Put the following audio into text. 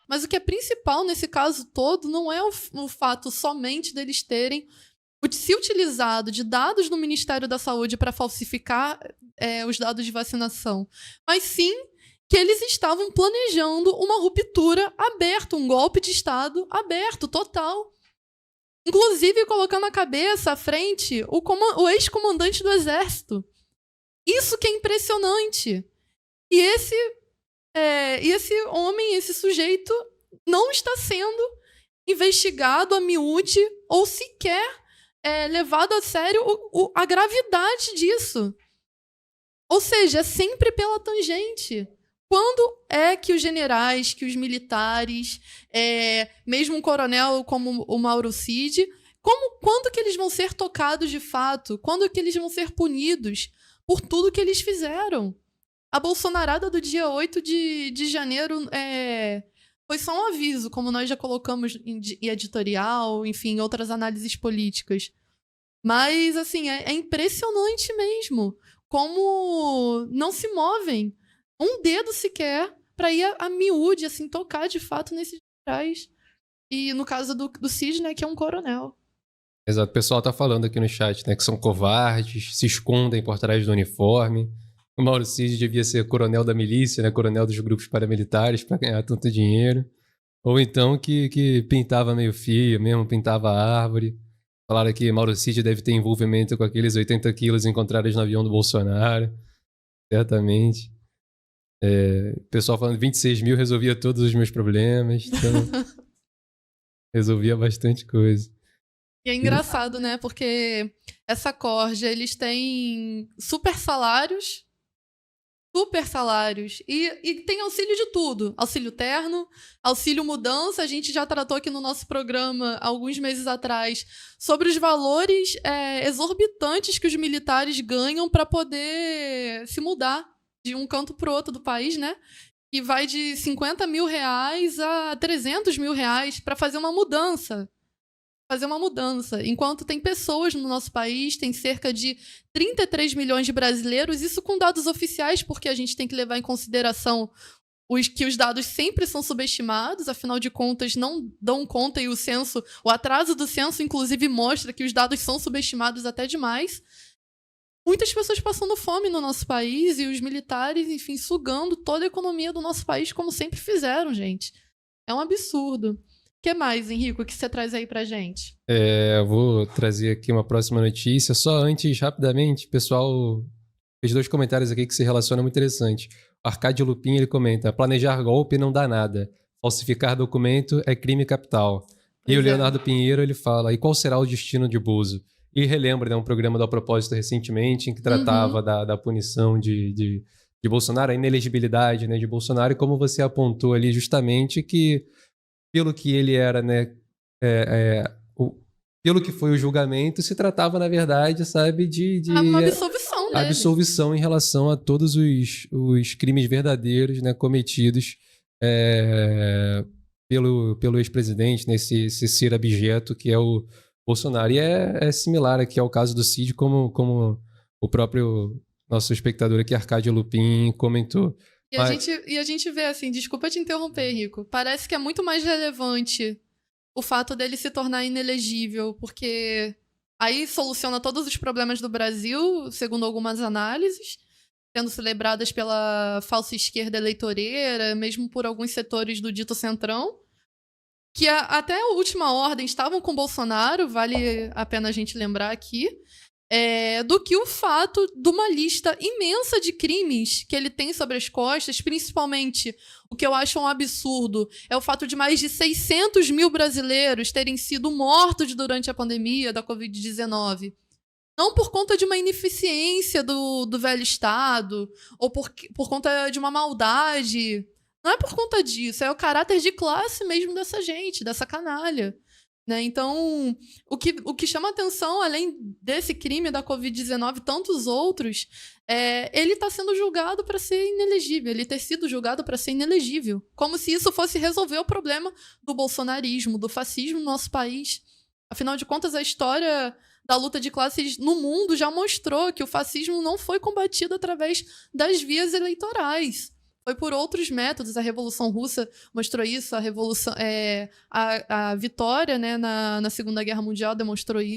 Mas o que é principal nesse caso todo não é o fato somente deles terem se utilizado de dados do Ministério da Saúde para falsificar os dados de vacinação, mas sim que eles estavam planejando uma ruptura aberta, um golpe de Estado aberto, total. Inclusive colocando à cabeça, à frente, o ex-comandante do Exército. Isso que é impressionante. E esse homem, esse sujeito, não está sendo investigado a miúde ou sequer levado a sério a gravidade disso. Ou seja, é sempre pela tangente. Quando é que os generais, que os militares, mesmo um coronel como o Mauro Cid, quando que eles vão ser tocados de fato? Quando que eles vão ser punidos por tudo que eles fizeram? A bolsonarada do dia 8 de janeiro foi só um aviso, como nós já colocamos em editorial, enfim, outras análises políticas. Mas, assim, é impressionante mesmo como não se movem um dedo sequer para ir a miúde, assim, tocar de fato nesses generais. E no caso do Cid, né, que é um coronel. Exato, o pessoal tá falando aqui no chat, né, que são covardes, se escondem por trás do uniforme. O Mauro Cid devia ser coronel da milícia, né, coronel dos grupos paramilitares para ganhar tanto dinheiro. Ou então que pintava meio fio mesmo, pintava a árvore. Falaram que Mauro Cid deve ter envolvimento com aqueles 80 quilos encontrados no avião do Bolsonaro. Certamente. O pessoal falando 26 mil resolvia todos os meus problemas. Então, resolvia bastante coisa. E é engraçado, né? Porque essa corja, eles têm super salários. E tem auxílio de tudo. Auxílio terno, auxílio mudança. A gente já tratou aqui no nosso programa, alguns meses atrás, sobre os valores exorbitantes que os militares ganham para poder se mudar de um canto para o outro do país, né? E vai de 50 mil reais a 300 mil reais para fazer uma mudança. Enquanto tem pessoas no nosso país, tem cerca de 33 milhões de brasileiros, isso com dados oficiais, porque a gente tem que levar em consideração que os dados sempre são subestimados, afinal de contas não dão conta, e o atraso do censo, inclusive, mostra que os dados são subestimados até demais. Muitas pessoas passando fome no nosso país e os militares, enfim, sugando toda a economia do nosso país, como sempre fizeram, gente. É um absurdo. O que mais, Henrico, que você traz aí pra gente? Eu vou trazer aqui uma próxima notícia. Só antes, rapidamente, pessoal fez 2 comentários aqui que se relacionam muito interessante. O Arcádio Lupin, ele comenta: planejar golpe não dá nada. Falsificar documento é crime capital. E o Leonardo Pinheiro, ele fala: e qual será o destino de Bozo? E relembra, né, um programa do A Propósito recentemente, em que tratava da punição de Bolsonaro, a inelegibilidade, né, de Bolsonaro, e como você apontou ali justamente que pelo que ele era, né, pelo que foi o julgamento, se tratava, na verdade, sabe, de uma absolvição, né? Absolvição em relação a todos os crimes verdadeiros, né, cometidos pelo ex-presidente, né, esse ser abjeto que é o Bolsonaro. E é similar aqui ao caso do Cid, como o próprio nosso espectador aqui, Arcádio Lupin, comentou. A gente vê assim, desculpa te interromper, Rico, parece que é muito mais relevante o fato dele se tornar inelegível, porque aí soluciona todos os problemas do Brasil, segundo algumas análises, sendo celebradas pela falsa esquerda eleitoreira, mesmo por alguns setores do dito centrão, que até a última ordem estavam com Bolsonaro, vale a pena a gente lembrar aqui, do que o fato de uma lista imensa de crimes que ele tem sobre as costas, principalmente o que eu acho um absurdo é o fato de mais de 600 mil brasileiros terem sido mortos durante a pandemia da Covid-19. Não por conta de uma ineficiência do velho Estado, ou por conta de uma maldade. Não é por conta disso, é o caráter de classe mesmo dessa gente, dessa canalha. Né? Então, o que chama atenção, além desse crime da Covid-19 e tantos outros, ele está sendo julgado para ser inelegível, ele ter sido julgado para ser inelegível. Como se isso fosse resolver o problema do bolsonarismo, do fascismo no nosso país. Afinal de contas, a história da luta de classes no mundo já mostrou que o fascismo não foi combatido através das vias eleitorais. Foi por outros métodos. A Revolução Russa mostrou isso, a Revolução, a vitória, né, na Segunda Guerra Mundial demonstrou isso.